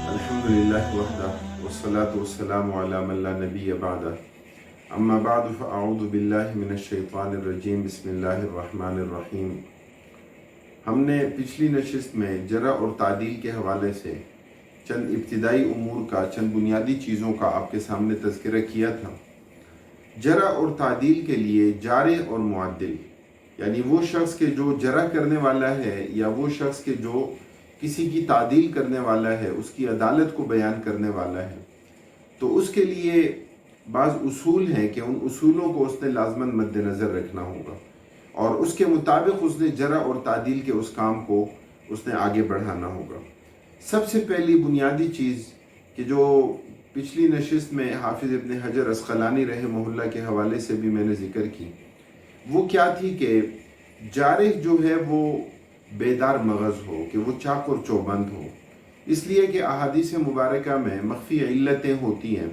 الحمدللہ وحدہ والصلاة والسلام علی من لا نبی بعدہ اما بعد فاعوذ باللہ من الشیطان الرجیم بسم اللہ الرحمن الرحیم۔ ہم نے پچھلی نشست میں جرح اور تعدیل کے حوالے سے چند ابتدائی امور کا، چند بنیادی چیزوں کا آپ کے سامنے تذکرہ کیا تھا۔ جرح اور تعدیل کے لیے جارح اور معدل، یعنی وہ شخص کے جو جرح کرنے والا ہے یا وہ شخص کے جو کسی کی تعدیل کرنے والا ہے، اس کی عدالت کو بیان کرنے والا ہے، تو اس کے لیے بعض اصول ہیں کہ ان اصولوں کو اس نے لازماً مد نظر رکھنا ہوگا اور اس کے مطابق اس نے جرح اور تعدیل کے اس کام کو اس نے آگے بڑھانا ہوگا۔ سب سے پہلی بنیادی چیز کہ جو پچھلی نشست میں حافظ ابن حجر عسقلانی رحمہ اللہ کے حوالے سے بھی میں نے ذکر کی، وہ کیا تھی کہ جارح جو ہے وہ بیدار مغز ہو، کہ وہ چاق اور چوبند ہو، اس لیے کہ احادیث مبارکہ میں مخفی علتیں ہوتی ہیں،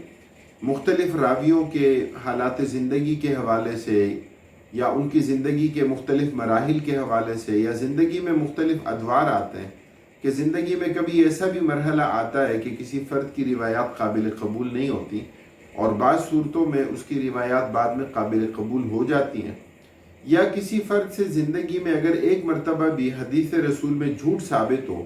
مختلف راویوں کے حالات زندگی کے حوالے سے یا ان کی زندگی کے مختلف مراحل کے حوالے سے، یا زندگی میں مختلف ادوار آتے ہیں کہ زندگی میں کبھی ایسا بھی مرحلہ آتا ہے کہ کسی فرد کی روایات قابل قبول نہیں ہوتی اور بعض صورتوں میں اس کی روایات بعد میں قابل قبول ہو جاتی ہیں، یا کسی فرد سے زندگی میں اگر ایک مرتبہ بھی حدیث رسول میں جھوٹ ثابت ہو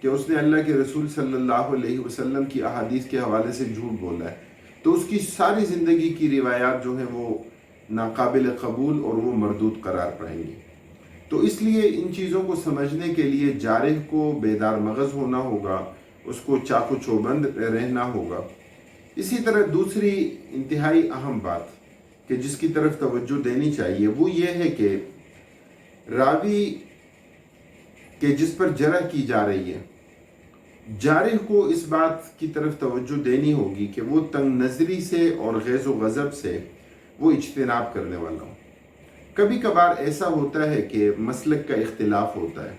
کہ اس نے اللہ کے رسول صلی اللہ علیہ وسلم کی احادیث کے حوالے سے جھوٹ بولا ہے، تو اس کی ساری زندگی کی روایات جو ہیں وہ ناقابل قبول اور وہ مردود قرار پائیں گی۔ تو اس لیے ان چیزوں کو سمجھنے کے لیے جارح کو بیدار مغز ہونا ہوگا، اس کو چاق و چوبند رہنا ہوگا۔ اسی طرح دوسری انتہائی اہم بات کہ جس کی طرف توجہ دینی چاہیے وہ یہ ہے کہ راوی کہ جس پر جرح کی جا رہی ہے، جارح کو اس بات کی طرف توجہ دینی ہوگی کہ وہ تنگ نظری سے اور غیظ و غضب سے وہ اجتناب کرنے والا ہو۔ کبھی کبھار ایسا ہوتا ہے کہ مسلک کا اختلاف ہوتا ہے،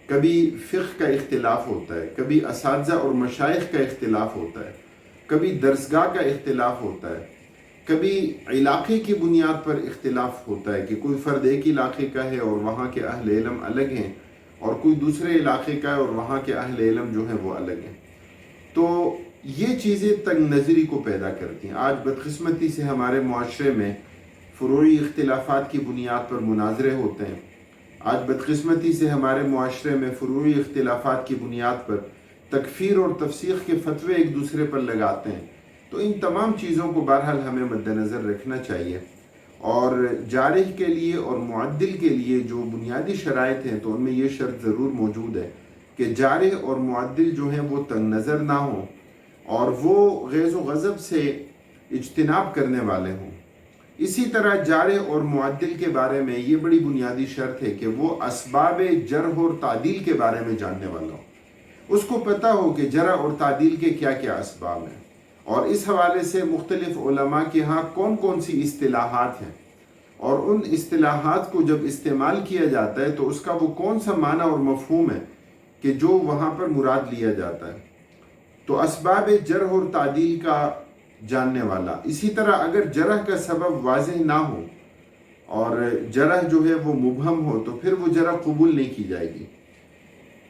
کبھی فقہ کا اختلاف ہوتا ہے، کبھی اساتذہ اور مشائخ کا اختلاف ہوتا ہے، کبھی درسگاہ کا اختلاف ہوتا ہے، کبھی علاقے کی بنیاد پر اختلاف ہوتا ہے کہ کوئی فرد ایک علاقے کا ہے اور وہاں کے اہل علم الگ ہیں، اور کوئی دوسرے علاقے کا ہے اور وہاں کے اہل علم جو ہیں وہ الگ ہیں۔ تو یہ چیزیں تنگ نظری کو پیدا کرتی ہیں۔ آج بدقسمتی سے ہمارے معاشرے میں فروعی اختلافات کی بنیاد پر مناظرے ہوتے ہیں، آج بدقسمتی سے ہمارے معاشرے میں فروعی اختلافات کی بنیاد پر تکفیر اور تفسیق کے فتوے ایک دوسرے پر لگاتے ہیں۔ تو ان تمام چیزوں کو بہرحال ہمیں مد نظر رکھنا چاہیے، اور جارح کے لیے اور معدل کے لیے جو بنیادی شرائط ہیں تو ان میں یہ شرط ضرور موجود ہے کہ جارح اور معدل جو ہیں وہ تنگ نظر نہ ہوں اور وہ غیظ و غضب سے اجتناب کرنے والے ہوں۔ اسی طرح جارح اور معدل کے بارے میں یہ بڑی بنیادی شرط ہے کہ وہ اسباب جرح اور تعدیل کے بارے میں جاننے والا ہو، اس کو پتہ ہو کہ جرح اور تعدیل کے کیا کیا اسباب ہیں، اور اس حوالے سے مختلف علماء کے ہاں کون کون سی اصطلاحات ہیں، اور ان اصطلاحات کو جب استعمال کیا جاتا ہے تو اس کا وہ کون سا معنی اور مفہوم ہے کہ جو وہاں پر مراد لیا جاتا ہے۔ تو اسباب جرح اور تعدیل کا جاننے والا، اسی طرح اگر جرح کا سبب واضح نہ ہو اور جرح جو ہے وہ مبہم ہو تو پھر وہ جرح قبول نہیں کی جائے گی۔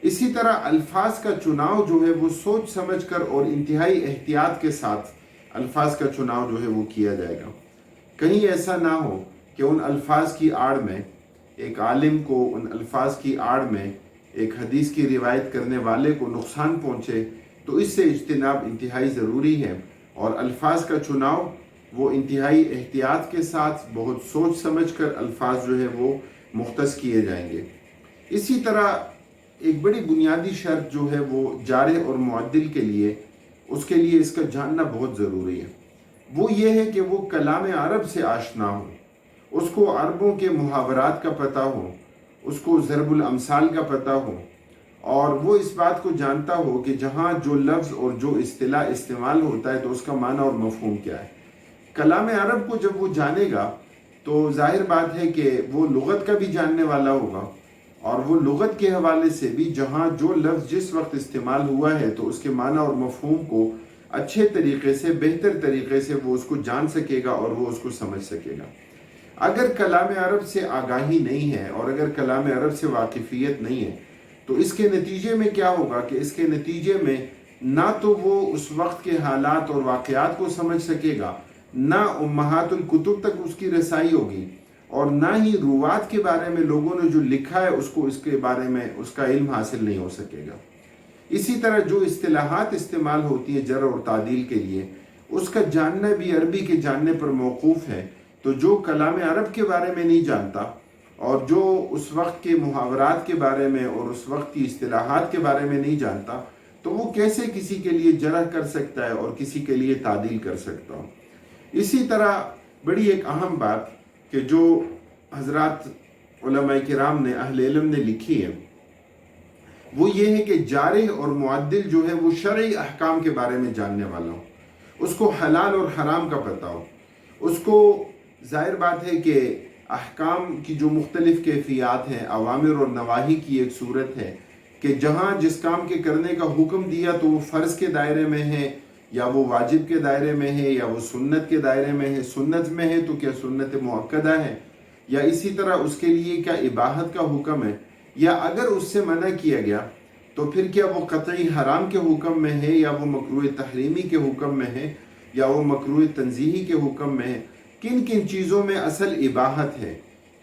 اسی طرح الفاظ کا چناؤ جو ہے وہ سوچ سمجھ کر اور انتہائی احتیاط کے ساتھ الفاظ کا چناؤ جو ہے وہ کیا جائے گا۔ کہیں ایسا نہ ہو کہ ان الفاظ کی آڑ میں ایک عالم کو، ان الفاظ کی آڑ میں ایک حدیث کی روایت کرنے والے کو نقصان پہنچے، تو اس سے اجتناب انتہائی ضروری ہے، اور الفاظ کا چناؤ وہ انتہائی احتیاط کے ساتھ بہت سوچ سمجھ کر الفاظ جو ہے وہ مختص کیے جائیں گے۔ اسی طرح ایک بڑی بنیادی شرط جو ہے وہ جارح اور معدل کے لیے، اس کے لیے اس کا جاننا بہت ضروری ہے، وہ یہ ہے کہ وہ کلام عرب سے آشنا ہو، اس کو عربوں کے محاورات کا پتہ ہو، اس کو ضرب الامثال کا پتہ ہو، اور وہ اس بات کو جانتا ہو کہ جہاں جو لفظ اور جو اصطلاح استعمال ہوتا ہے تو اس کا معنی اور مفہوم کیا ہے۔ کلام عرب کو جب وہ جانے گا تو ظاہر بات ہے کہ وہ لغت کا بھی جاننے والا ہوگا، اور وہ لغت کے حوالے سے بھی جہاں جو لفظ جس وقت استعمال ہوا ہے تو اس کے معنی اور مفہوم کو اچھے طریقے سے، بہتر طریقے سے وہ اس کو جان سکے گا اور وہ اس کو سمجھ سکے گا۔ اگر کلام عرب سے آگاہی نہیں ہے اور اگر کلام عرب سے واقفیت نہیں ہے تو اس کے نتیجے میں کیا ہوگا کہ اس کے نتیجے میں نہ تو وہ اس وقت کے حالات اور واقعات کو سمجھ سکے گا، نہ امہات الکتب تک اس کی رسائی ہوگی، اور نہ ہی روات کے بارے میں لوگوں نے جو لکھا ہے اس کو اس کے بارے میں اس کا علم حاصل نہیں ہو سکے گا۔ اسی طرح جو اصطلاحات استعمال ہوتی ہیں جرح اور تعدیل کے لیے، اس کا جاننا بھی عربی کے جاننے پر موقوف ہے۔ تو جو کلام عرب کے بارے میں نہیں جانتا اور جو اس وقت کے محاورات کے بارے میں اور اس وقت کی اصطلاحات کے بارے میں نہیں جانتا تو وہ کیسے کسی کے لیے جرح کر سکتا ہے اور کسی کے لیے تعدیل کر سکتا ہو۔ اسی طرح بڑی ایک اہم بات کہ جو حضرات علماء کرام نے اہل علم نے لکھی ہے وہ یہ ہے کہ جارح اور معدل جو ہے وہ شرعی احکام کے بارے میں جاننے والا ہو، اس کو حلال اور حرام کا پتہ ہو، اس کو ظاہر بات ہے کہ احکام کی جو مختلف کیفیات ہیں، اوامر اور نواہی کی ایک صورت ہے کہ جہاں جس کام کے کرنے کا حکم دیا تو وہ فرض کے دائرے میں ہے یا وہ واجب کے دائرے میں ہے یا وہ سنت کے دائرے میں ہے، سنت میں ہے تو کیا سنت مؤکدہ ہے، یا اسی طرح اس کے لیے کیا اباحت کا حکم ہے، یا اگر اس سے منع کیا گیا تو پھر کیا وہ قطعی حرام کے حکم میں ہے یا وہ مکروہ تحریمی کے حکم میں ہے یا وہ مکروہ تنزیہی کے حکم میں ہے، کن کن چیزوں میں اصل اباحت ہے،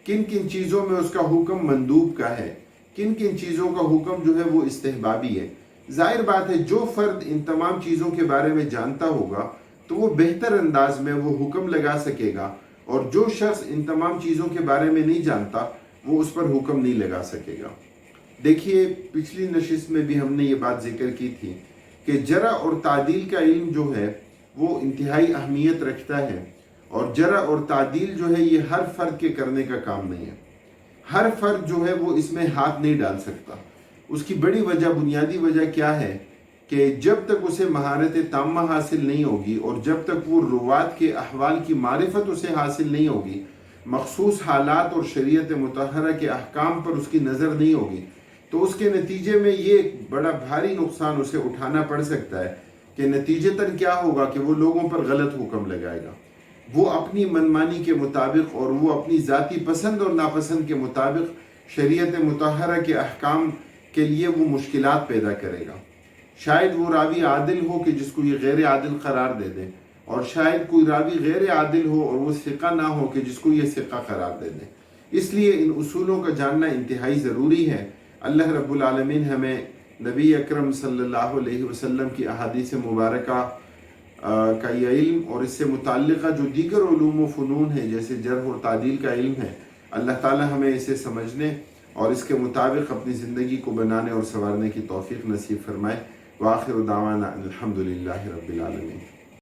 کن کن چیزوں میں اس کا حکم مندوب کا ہے، کن کن چیزوں کا حکم جو ہے وہ استحبابی ہے۔ ظاہر بات ہے جو فرد ان تمام چیزوں کے بارے میں جانتا ہوگا تو وہ بہتر انداز میں وہ حکم لگا سکے گا، اور جو شخص ان تمام چیزوں کے بارے میں نہیں جانتا وہ اس پر حکم نہیں لگا سکے گا۔ دیکھیے پچھلی نشست میں بھی ہم نے یہ بات ذکر کی تھی کہ جرح اور تعدیل کا علم جو ہے وہ انتہائی اہمیت رکھتا ہے، اور جرح اور تعدیل جو ہے یہ ہر فرد کے کرنے کا کام نہیں ہے۔ ہر فرد جو ہے وہ اس میں ہاتھ نہیں ڈال سکتا۔ اس کی بڑی وجہ، بنیادی وجہ کیا ہے کہ جب تک اسے مہارت تامہ حاصل نہیں ہوگی اور جب تک وہ روات کے احوال کی معرفت اسے حاصل نہیں ہوگی، مخصوص حالات اور شریعت مطہرہ کے احکام پر اس کی نظر نہیں ہوگی، تو اس کے نتیجے میں یہ ایک بڑا بھاری نقصان اسے اٹھانا پڑ سکتا ہے کہ نتیجتاً کیا ہوگا کہ وہ لوگوں پر غلط حکم لگائے گا، وہ اپنی منمانی کے مطابق اور وہ اپنی ذاتی پسند اور ناپسند کے مطابق شریعت مطہرہ کے احکام کے لیے وہ مشکلات پیدا کرے گا۔ شاید وہ راوی عادل ہو کہ جس کو یہ غیر عادل قرار دے دے، اور شاید کوئی راوی غیر عادل ہو اور وہ ثقہ نہ ہو کہ جس کو یہ ثقہ قرار دے دے۔ اس لیے ان اصولوں کا جاننا انتہائی ضروری ہے۔ اللہ رب العالمین ہمیں نبی اکرم صلی اللہ علیہ وسلم کی احادیث مبارکہ کا یہ علم اور اس سے متعلقہ جو دیگر علوم و فنون ہیں جیسے جرح اور تعدیل کا علم ہے، اللہ تعالی ہمیں اسے سمجھنے اور اس کے مطابق اپنی زندگی کو بنانے اور سنوارنے کی توفیق نصیب فرمائے۔ وآخر دعوانا الحمدللہ رب العالمین۔